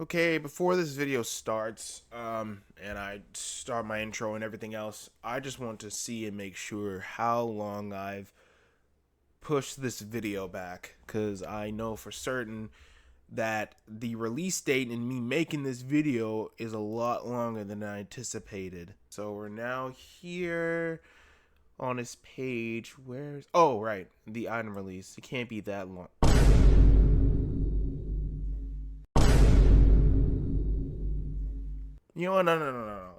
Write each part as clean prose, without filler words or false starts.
Okay, before this video starts, and I start my intro and everything else, I just want to see and make sure how long I've pushed this video back, because I know for certain that the release date and me making this video is a lot longer than I anticipated. So we're now here on his page. Oh, right, the item release. It can't be that long. You know what? No.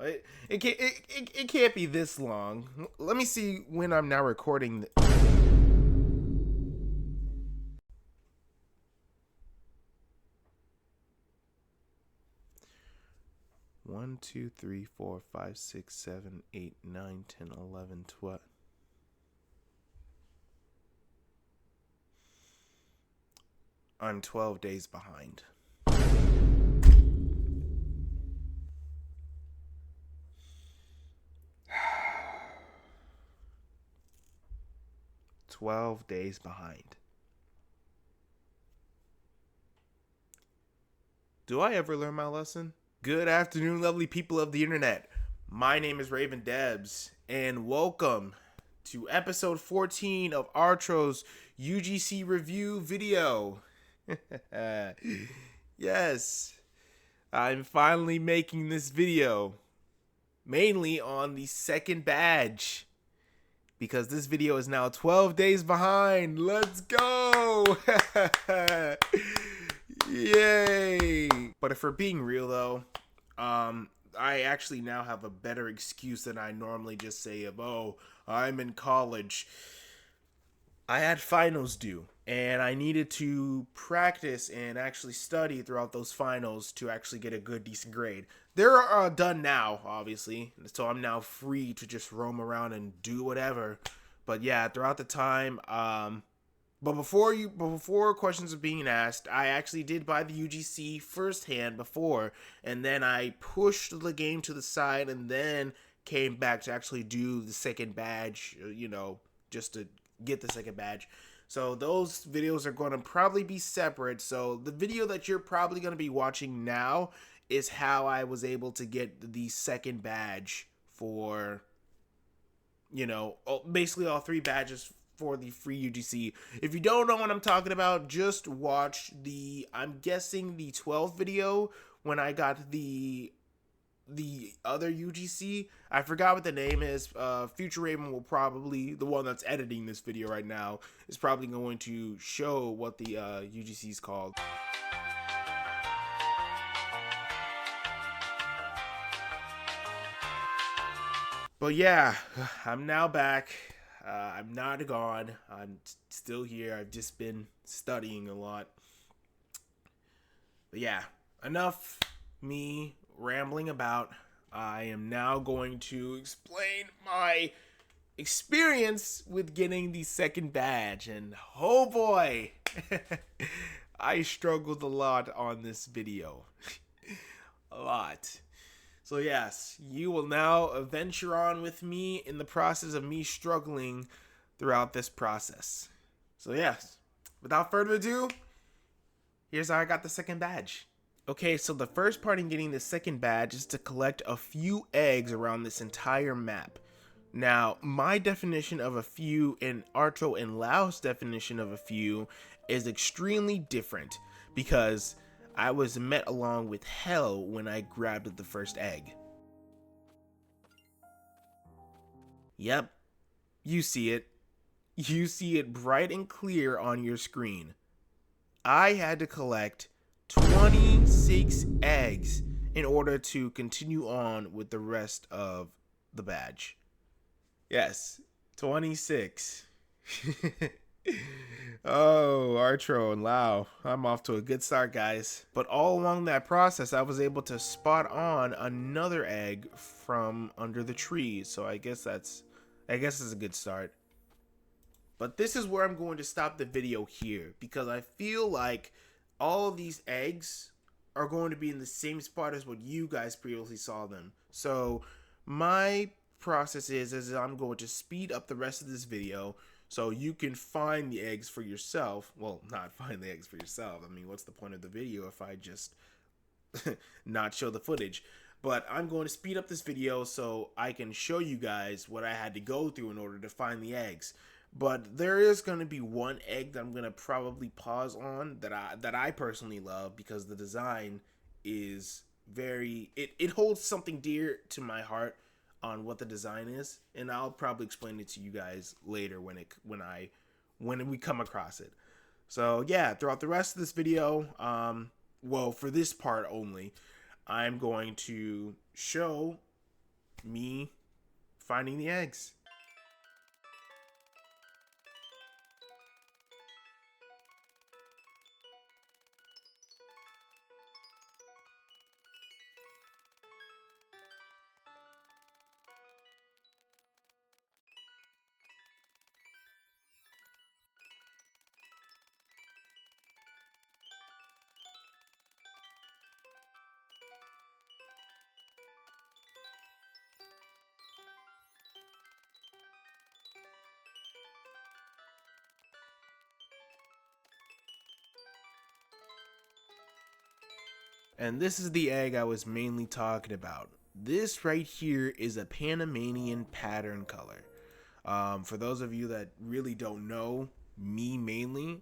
It can't be this long. Let me see when I'm now recording. One, two, three, four, five, six, 7, 8, 9, 10, 11, 12. I'm 12 days behind. "12 days behind." Do I ever learn my lesson? Good afternoon, lovely people of the internet. My name is Raven Debs, and welcome to episode 14 of Arturo's UGC review video. Yes, I'm finally making this video, mainly on the second badge, because this video is now 12 days behind. Let's go! Yay! But if we're being real though, I actually now have a better excuse than I normally just say of, oh, I'm in college. I had finals due, and I needed to practice and actually study throughout those finals to actually get a good, decent grade. They're done now, obviously, so I'm now free to just roam around and do whatever. But yeah, throughout the time, but before questions are being asked, I actually did buy the UGC firsthand before, and then I pushed the game to the side, and then came back to actually do the second badge, just to get the second badge. So those videos are going to probably be separate. So the video that you're probably going to be watching now is how I was able to get the second badge for, basically all three badges for the free UGC. If you don't know what I'm talking about, just watch I'm guessing the 12th video when I got the other UGC. I forgot what the name is. Future Raven will probably, the one that's editing this video right now, is probably going to show what the UGC is called. But yeah, I'm now back. I'm not gone. I'm still here. I've just been studying a lot. But yeah, enough me rambling about. I am now going to explain my experience with getting the second badge. And oh boy, I struggled a lot on this video. A lot. So yes, you will now venture on with me in the process of me struggling throughout this process. So yes, without further ado, here's how I got the second badge. Okay, so the first part in getting the second badge is to collect a few eggs around this entire map. Now, my definition of a few and Arturo and Lau's definition of a few is extremely different, because I was met along with hell when I grabbed the first egg. Yep, you see it. You see it bright and clear on your screen. I had to collect 26 eggs in order to continue on with the rest of the badge. Yes, 26. Oh, Arturo and Lau, I'm off to a good start, guys. But all along that process, I was able to spot on another egg from under the tree. So I guess that's a good start. But this is where I'm going to stop the video here, because I feel like all of these eggs are going to be in the same spot as what you guys previously saw them. So my process is I'm going to speed up the rest of this video so you can find the eggs for yourself. Well, not find the eggs for yourself. I mean, what's the point of the video if I just not show the footage. But I'm going to speed up this video so I can show you guys what I had to go through in order to find the eggs. But there is going to be one egg that I'm going to probably pause on that I personally love because the design is very it holds something dear to my heart on what the design is, and I'll probably explain it to you guys later when we come across it. So yeah, throughout the rest of this video, well, for this part only, I'm going to show me finding the eggs. And this is the egg I was mainly talking about. This right here is a Panamanian pattern color. For those of you that really don't know me mainly,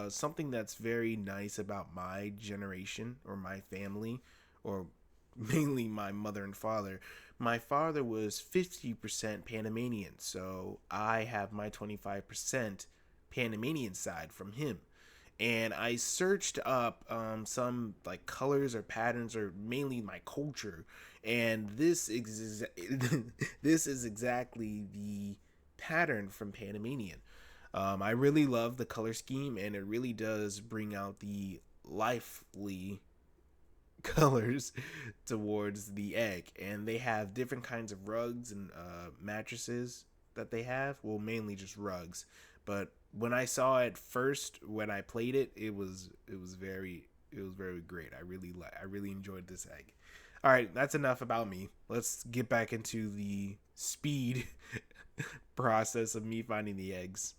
something that's very nice about my generation or my family, or mainly my mother and father. My father was 50% Panamanian, so I have my 25% Panamanian side from him. And I searched up some colors or patterns or mainly my culture, and this is exactly the pattern from Panamanian. I really love the color scheme, and it really does bring out the lively colors towards the egg. And they have different kinds of rugs and mattresses that they have. Well, mainly just rugs. But when I saw it first, when I played it, it was very great. I really enjoyed this egg. All right, that's enough about me. Let's get back into the speed process of me finding the eggs.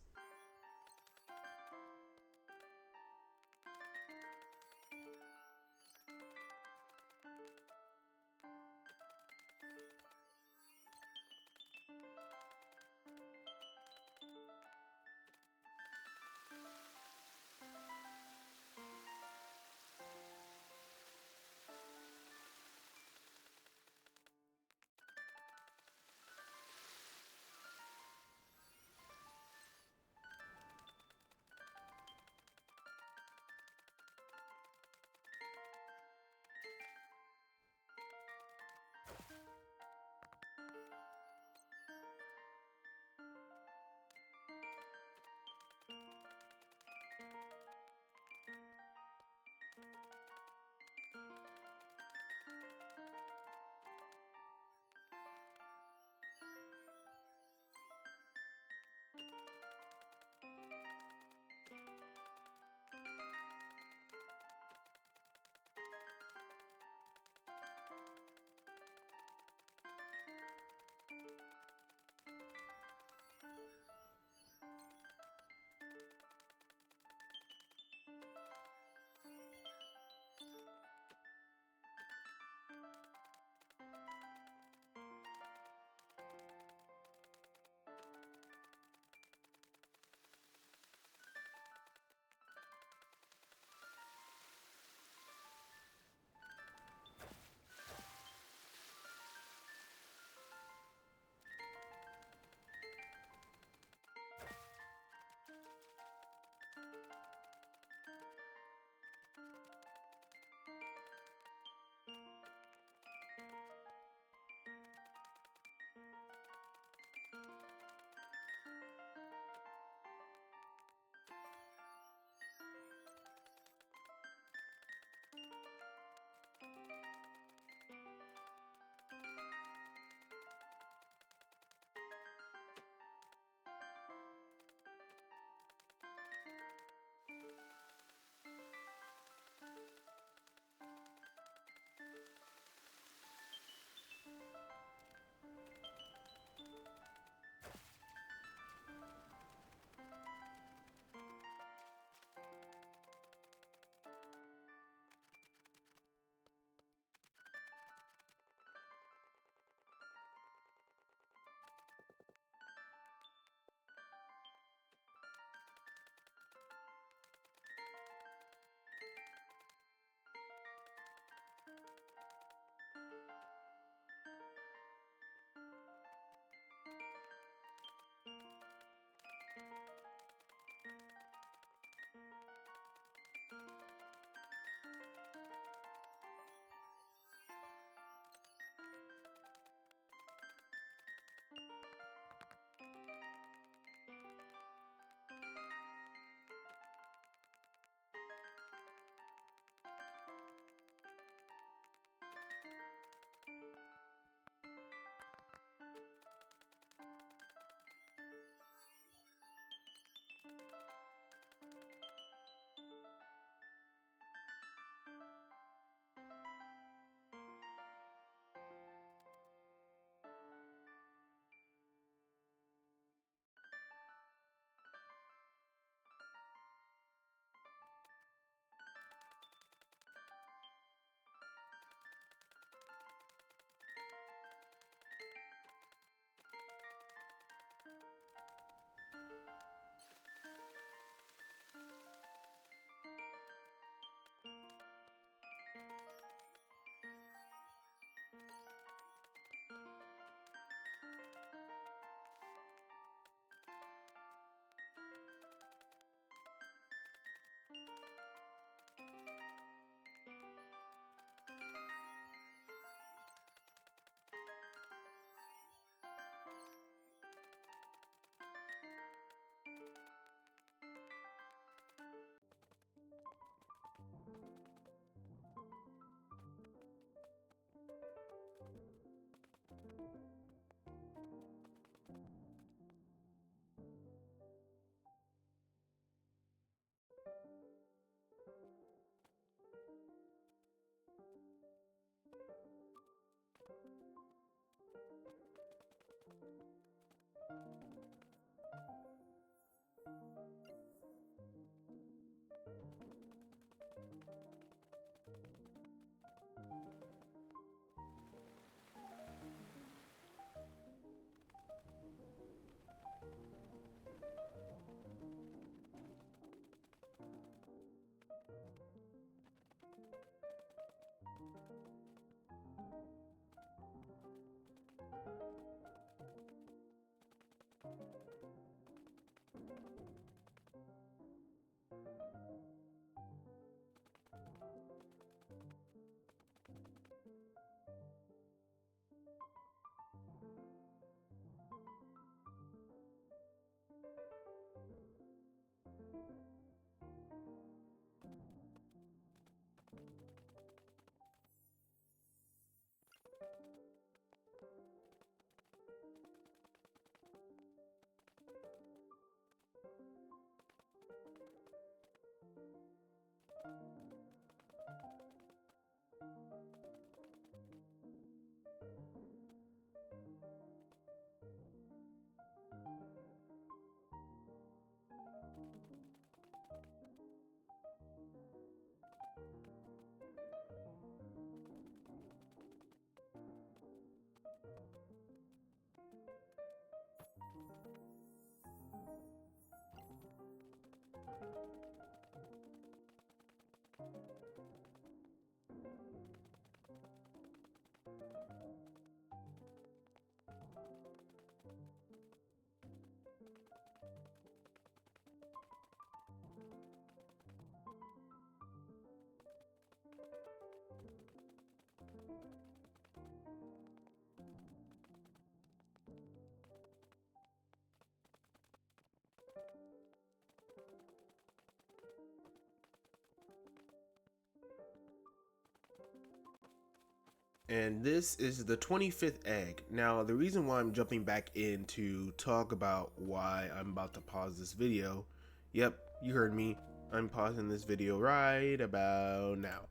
And this is the 25th egg. Now, the reason why I'm jumping back in to talk about why I'm about to pause this video, yep, you heard me, I'm pausing this video right about now.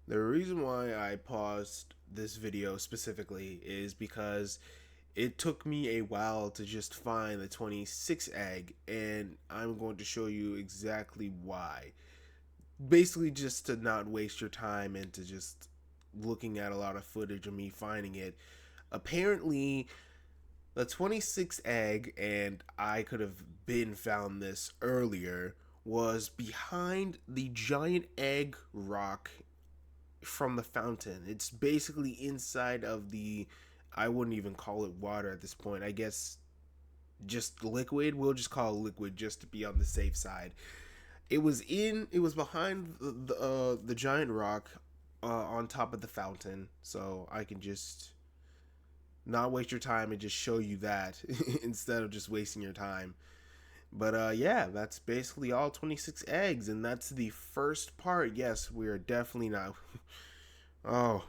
The reason why I paused this video specifically is because it took me a while to just find the 26th egg, and I'm going to show you exactly why. Basically, just to not waste your time and to just looking at a lot of footage of me finding it. Apparently, the 26th egg, and I could have been found this earlier, was behind the giant egg rock from the fountain. It's basically inside of the, I wouldn't even call it water at this point. I guess just liquid. We'll just call it liquid just to be on the safe side. It was behind the giant rock on top of the fountain, so I can just not waste your time and just show you that instead of just wasting your time. But yeah, that's basically all 26 eggs, and that's the first part. Yes, we are definitely not. oh,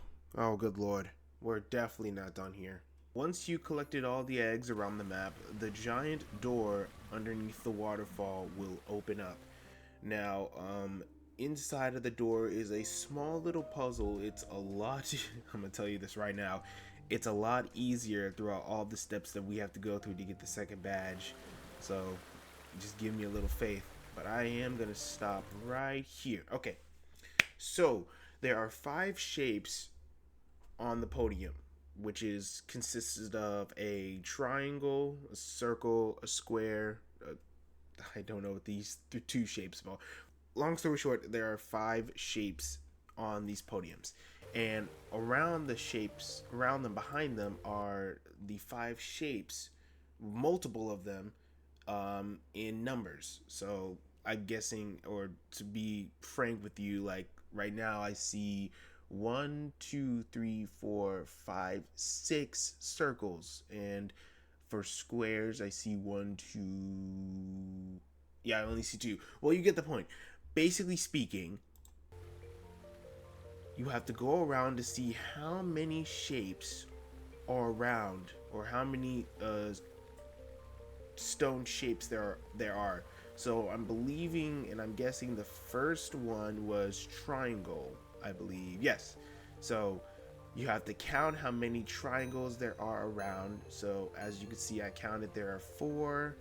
good lord, we're definitely not done here. Once you collected all the eggs around the map, the giant door underneath the waterfall will open up. Now, inside of the door is a small little puzzle. It's a lot, I'm gonna tell you this right now, it's a lot easier throughout all the steps that we have to go through to get the second badge. So, just give me a little faith. But I am gonna stop right here. Okay, so there are 5 shapes on the podium, which is consisted of a triangle, a circle, a square, I don't know what these 2 shapes are. Long story short, there are 5 shapes on these podiums, and around the shapes, around them, behind them are the 5 shapes, multiple of them, in numbers. So I'm guessing, or to be frank with you, like right now I see 1, 2, 3, 4, 5, 6 circles, and for squares, I see 1, 2. Yeah, I only see 2. Well, you get the point. Basically speaking, you have to go around to see how many shapes are around, or how many stone shapes there are. So I'm believing, and I'm guessing the first one was triangle, I believe. Yes. So you have to count how many triangles there are around. So as you can see, I counted there are 4.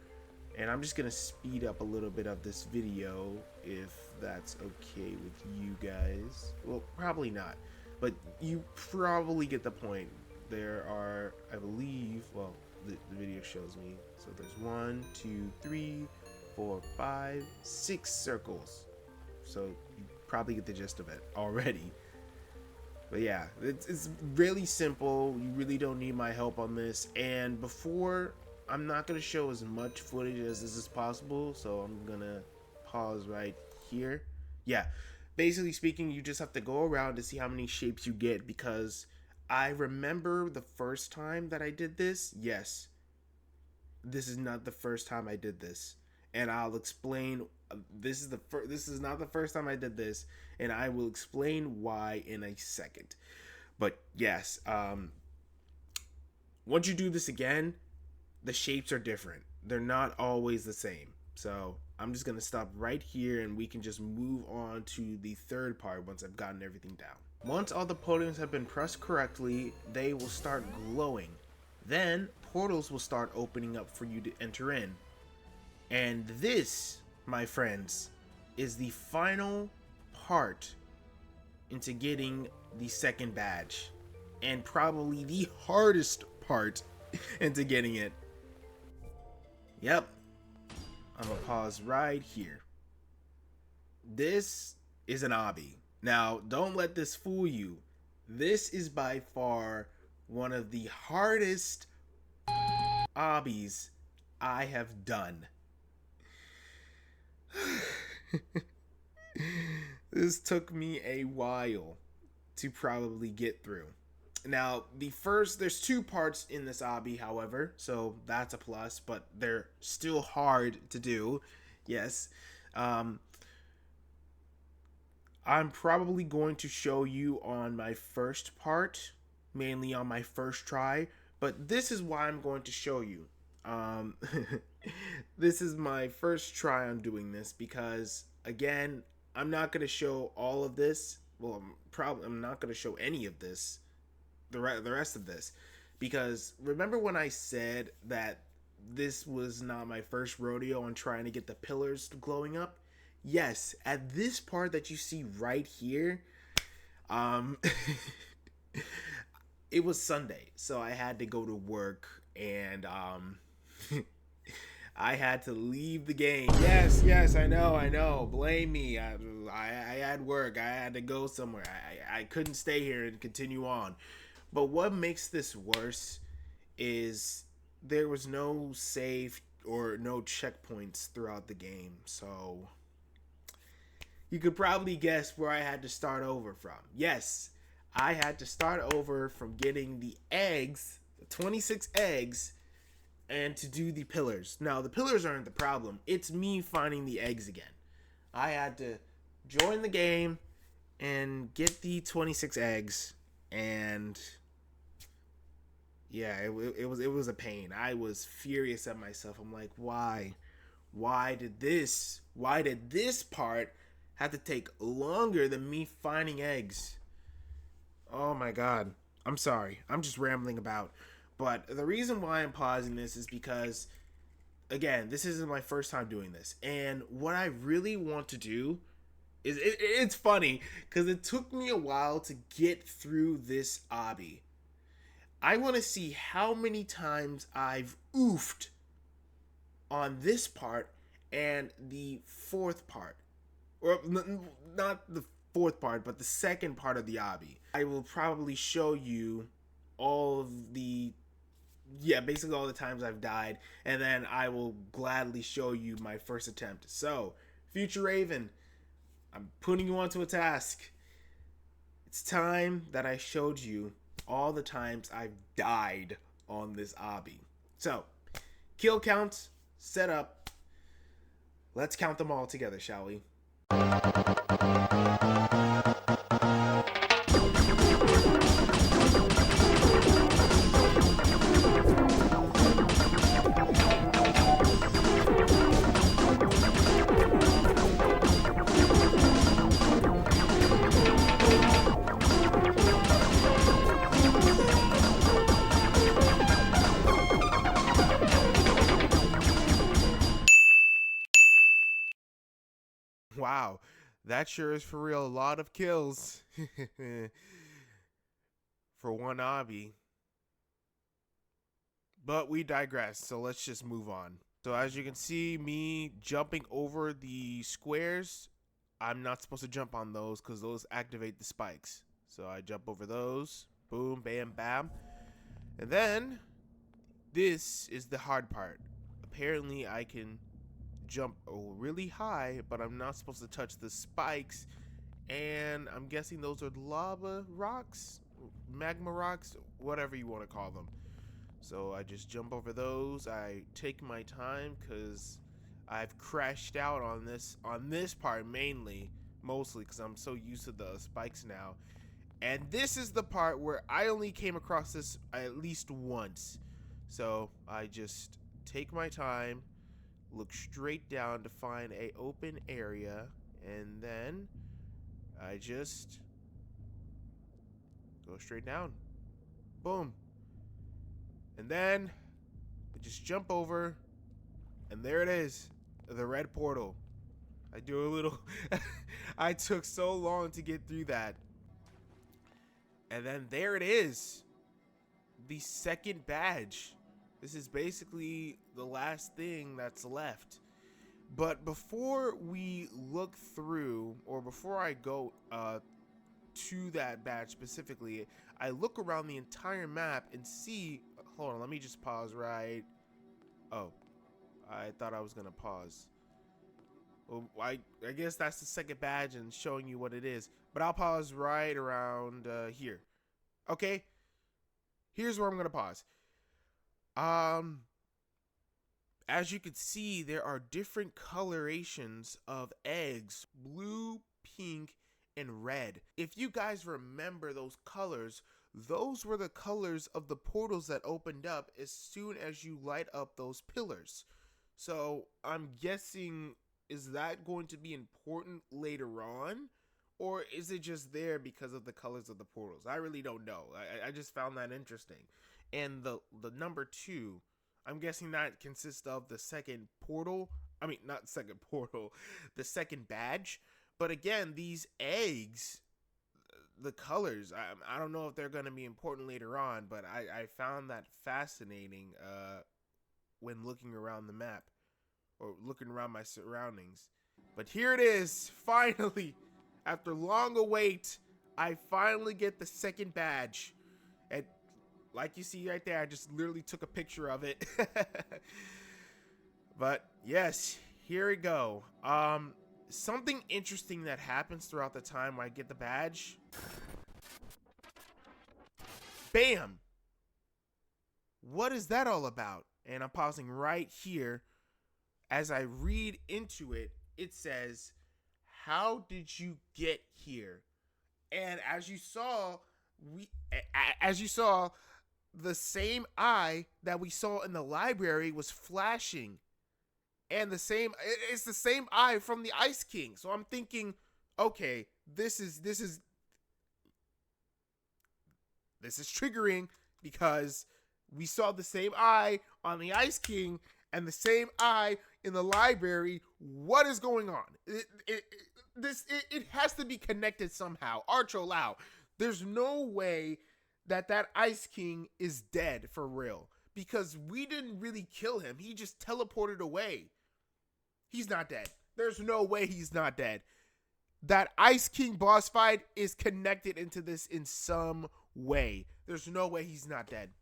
And I'm just going to speed up a little bit of this video if that's okay with you guys. Well, probably not. But you probably get the point. There are, I believe, well, the video shows me. So there's 1, 2, 3, 4, 5, 6 circles. So you probably get the gist of it already. But yeah, it's really simple. You really don't need my help on this. And before, I'm not going to show as much footage as this is possible, so I'm going to pause right here. Yeah, basically speaking, you just have to go around to see how many shapes you get, because I remember the first time that I did this. Yes, this is not the first time I did this, and I'll explain. This is not the first time I did this, and I will explain why in a second. But yes, once you do this again, the shapes are different. They're not always the same. So I'm just gonna stop right here, and we can just move on to the third part once I've gotten everything down. Once all the podiums have been pressed correctly, they will start glowing. Then portals will start opening up for you to enter in. And this, my friends, is the final part into getting the second badge, and probably the hardest part into getting it. Yep, I'm gonna pause right here. This is an obby. Now, don't let this fool you. This is by far one of the hardest obbies I have done. This took me a while to probably get through. Now, there's two parts in this obby, however, so that's a plus, but they're still hard to do. Yes. Um, I'm probably going to show you on my first part, mainly on my first try, but this is why I'm going to show you. Um, this is my first try on doing this because, again, I'm not going to show all of this. Well, I'm not going to show any of this, the rest of this, because remember when I said that this was not my first rodeo on trying to get the pillars glowing up? Yes, at this part that you see right here, um, it was Sunday, so I had to go to work, and I had to leave the game. Yes, I know. Blame me. I had work. I had to go somewhere. I couldn't stay here and continue on. But what makes this worse is there was no save or no checkpoints throughout the game, so you could probably guess where I had to start over from. Yes, I had to start over from getting the eggs, the 26 eggs, and to do the pillars. Now, the pillars aren't the problem. It's me finding the eggs again. I had to join the game and get the 26 eggs, and yeah, it was a pain. I was furious at myself. I'm like, why? Why did this part have to take longer than me finding eggs? Oh my god. I'm sorry. I'm just rambling about. But the reason why I'm pausing this is because, again, this isn't my first time doing this. And what I really want to do is, it's funny, because it took me a while to get through this obby. I want to see how many times I've oofed on this part and the fourth part. Or not the fourth part, but the second part of the obby. I will probably show you all of the, basically all the times I've died, and then I will gladly show you my first attempt. So, Future Raven, I'm putting you onto a task. It's time that I showed you all the times I've died on this obby. So, kill count, set up. Let's count them all together, shall we? Wow, that sure is for real. A lot of kills for one obby. But we digress, so let's just move on. So as you can see, me jumping over the squares, I'm not supposed to jump on those because those activate the spikes. So I jump over those. Boom, bam, bam. And then, this is the hard part. Apparently I can jump really high, but I'm not supposed to touch the spikes, and I'm guessing those are lava rocks, magma rocks, whatever you want to call them. So I just jump over those. I take my time because I've crashed out on this part mostly because I'm so used to the spikes now. And this is the part where I only came across this at least once. So I just take my time, look straight down to find a open area, and then I just go straight down. Boom. And then I just jump over, and there it is, the red portal. I do a little I took so long to get through that. And then there it is, the second badge. This is basically the last thing that's left. But before we look through, or before I go to that badge specifically, I look around the entire map and see. Hold on, let me just pause right. Oh, I thought I was gonna pause. Well, I guess that's the second badge and showing you what it is. But I'll pause right around here. Okay, here's where I'm gonna pause. As you can see, there are different colorations of eggs: blue, pink, and red. If you guys remember those colors, those were the colors of the portals that opened up as soon as you light up those pillars. So I'm guessing, is that going to be important later on? Or is it just there because of the colors of the portals? I really don't know. I just found that interesting. And the number 2, I'm guessing that consists of the second portal. I mean, not second portal, the second badge. But again, these eggs, the colors, I don't know if they're going to be important later on, but I found that fascinating when looking around the map or looking around my surroundings. But here it is, finally. After long await, I finally get the second badge. And like you see right there, I just literally took a picture of it. But yes, here we go. Something interesting that happens throughout the time when I get the badge. Bam! What is that all about? And I'm pausing right here. As I read into it, it says, "How did you get here?" And as you saw, the same eye that we saw in the library was flashing, and it's the same eye from the Ice King. So I'm thinking, okay, this is triggering, because we saw the same eye on the Ice King and the same eye in the library. What is going on? It has to be connected somehow. Arturo, there's no way that Ice King is dead for real, because we didn't really kill him. He just teleported away. He's not dead. There's no way he's not dead. That Ice King boss fight is connected into this in some way. There's no way he's not dead.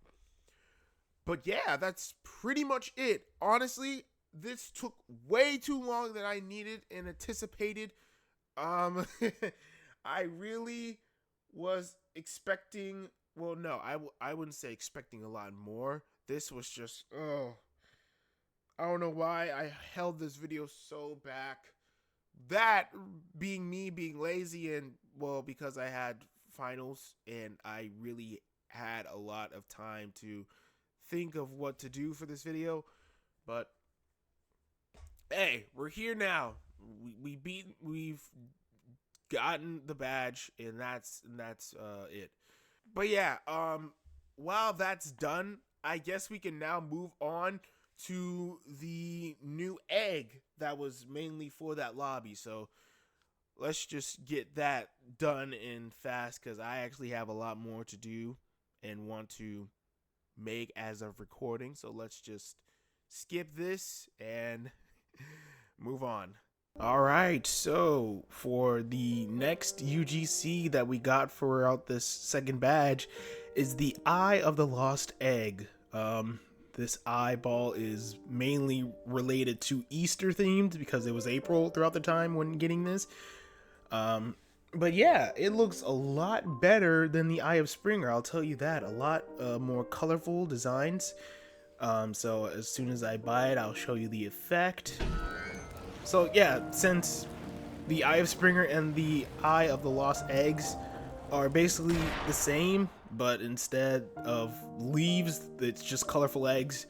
But yeah, that's pretty much it. Honestly, this took way too long than I needed and anticipated. I really was expecting, well, no, I wouldn't say expecting a lot more. This was just, I don't know why I held this video so back. That being me being lazy, and well, because I had finals and I really had a lot of time to think of what to do for this video. But hey, we're here now. We've gotten the badge, and that's it. But yeah, while that's done, I guess we can now move on to the new egg that was mainly for that lobby. So let's just get that done in fast, because I actually have a lot more to do and want to make as of recording. So let's just skip this and move on. All right, so for the next UGC that we got for out this second badge is the Eye of the Lost Egg. This eyeball is mainly related to Easter themed, because it was April throughout the time when getting this. But yeah, it looks a lot better than the Eye of Springer, I'll tell you that. A lot more colorful designs. So as soon as I buy it, I'll show you the effect. So yeah, since the Eye of Springer and the Eye of the Lost Eggs are basically the same, but instead of leaves, it's just colorful eggs.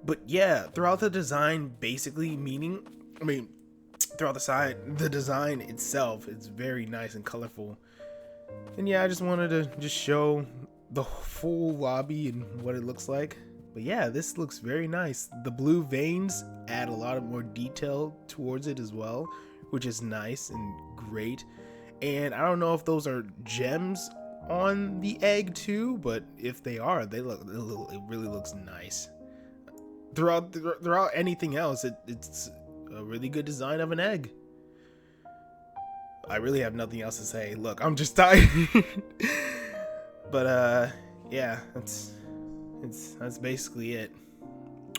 But yeah, throughout the design, throughout the design itself, it's very nice and colorful. And yeah, I just wanted to just show the full lobby and what it looks like. But yeah, this looks very nice. The blue veins add a lot of more detail towards it as well, which is nice and great. And I don't know if those are gems on the egg too, but if they are, it really looks nice. Throughout anything else, it's a really good design of an egg. I really have nothing else to say. Look, I'm just tired. But yeah, that's basically it.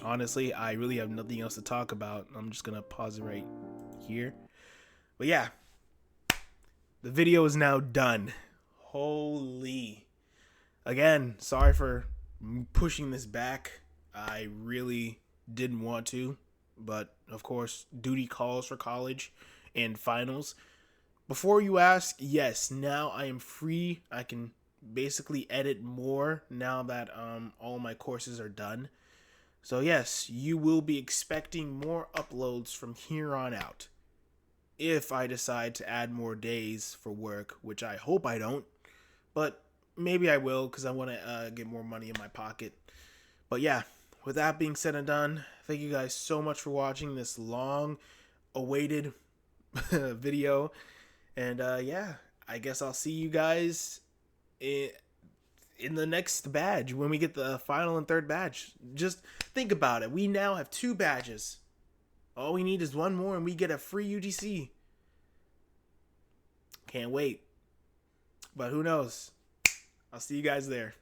Honestly, I really have nothing else to talk about. I'm just gonna pause it right here. But yeah, the video is now done. Holy. Again, sorry for pushing this back. I really didn't want to, but of course, duty calls for college and finals. Before you ask, yes, now I am free. I can basically edit more now that all my courses are done. So yes, you will be expecting more uploads from here on out. If I decide to add more days for work, which I hope I don't, but maybe I will because I want to get more money in my pocket. But yeah, with that being said and done, thank you guys so much for watching this long awaited video. And yeah, I guess I'll see you guys in the next badge when we get the final and third badge. Just think about it. We now have 2 badges. All we need is 1 more and we get a free UGC. Can't wait. But who knows? I'll see you guys there.